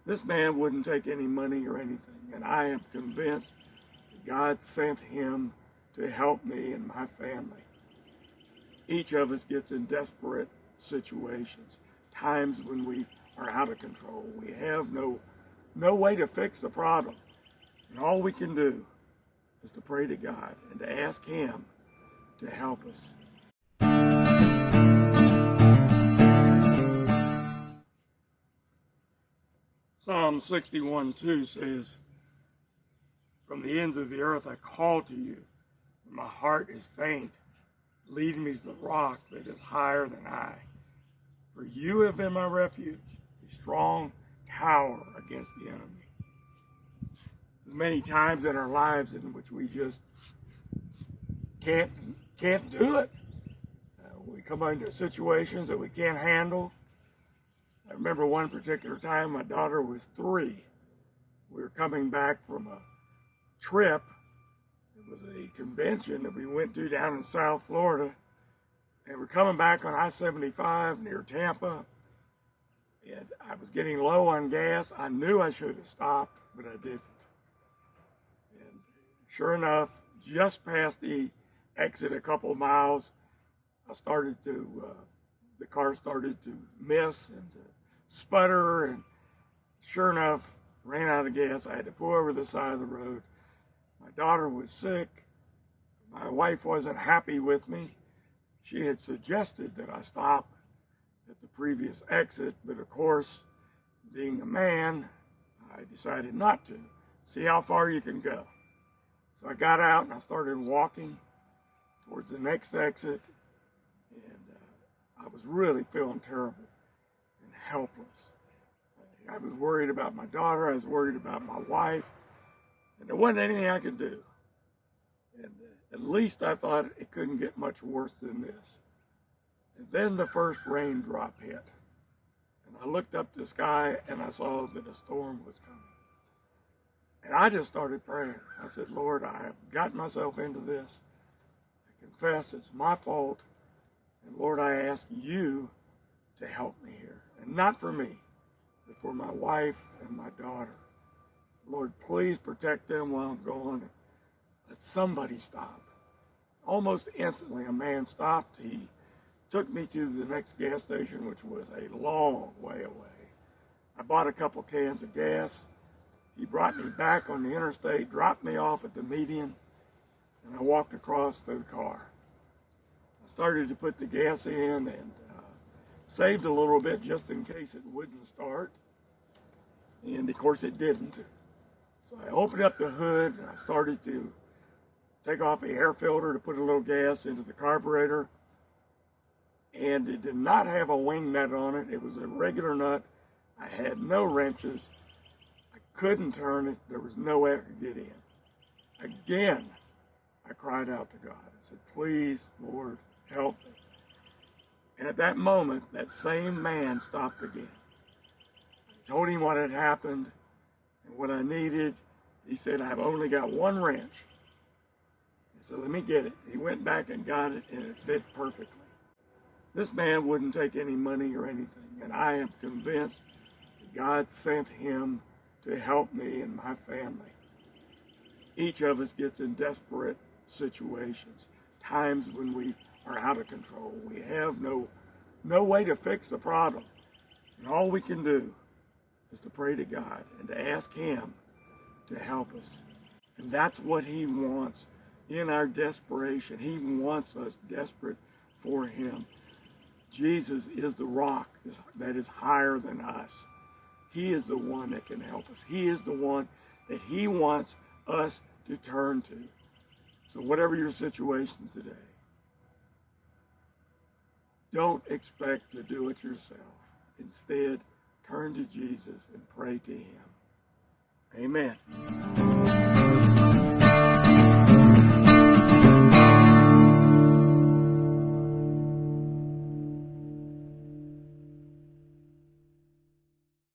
This man wouldn't take any money or anything, and I am convinced that God sent him to help me and my family. Each of us gets in desperate situations, times when we are out of control. We have no way to fix the problem, and all we can do is to pray to God and to ask him to help us. Psalm 61:2 says, "From the ends of the earth I call to you, when my heart is faint. Lead me to the rock that is higher than I. For you have been my refuge, a strong tower against the enemy." There's many times in our lives in which we just can't do it. We come into situations that we can't handle. I remember one particular time my daughter was 3. We were coming back from a trip. It was a convention that we went to down in South Florida. And we're coming back on I-75 near Tampa. And I was getting low on gas. I knew I should have stopped, but I didn't. And sure enough, just past the exit a couple of miles, the car started to miss and sputter, and sure enough, ran out of gas. I had to pull over the side of the road. My daughter was sick. My wife wasn't happy with me. She had suggested that I stop at the previous exit, but of course, being a man, I decided not to. See how far you can go. So I got out and I started walking towards the next exit, and I was really feeling terrible and helpless. I was worried about my daughter, I was worried about my wife, and there wasn't anything I could do. And at least I thought it couldn't get much worse than this. And then the first raindrop hit. And I looked up the sky and I saw that a storm was coming. And I just started praying. I said, "Lord, I have gotten myself into this. I confess it's my fault. And Lord, I ask you to help me here. And not for me, but for my wife and my daughter. Lord, please protect them while I'm gone. Let somebody stop." Almost instantly, a man stopped. He took me to the next gas station, which was a long way away. I bought a couple cans of gas. He brought me back on the interstate, dropped me off at the median, and I walked across to the car. I started to put the gas in and saved a little bit just in case it wouldn't start. And of course it didn't. So I opened up the hood and I started to take off the air filter to put a little gas into the carburetor. And it did not have a wing nut on it. It was a regular nut. I had no wrenches. I couldn't turn it. There was no way I could get in. Again, I cried out to God. I said, "Please, Lord, help me." And at that moment, that same man stopped again. I told him what had happened and what I needed. He said, "I've only got one wrench." I said, "Let me get it." He went back and got it, and it fit perfectly. This man wouldn't take any money or anything, and I am convinced that God sent him to help me and my family. Each of us gets in desperate situations, times when we are out of control. We have no way to fix the problem, and all we can do is to pray to God and to ask him to help us. And that's what he wants in our desperation. He wants us desperate for him. Jesus is the rock that is higher than us. He is the one that can help us. He is the one that he wants us to turn to. So whatever your situation today, don't expect to do it yourself. Instead, turn to Jesus and pray to him. Amen.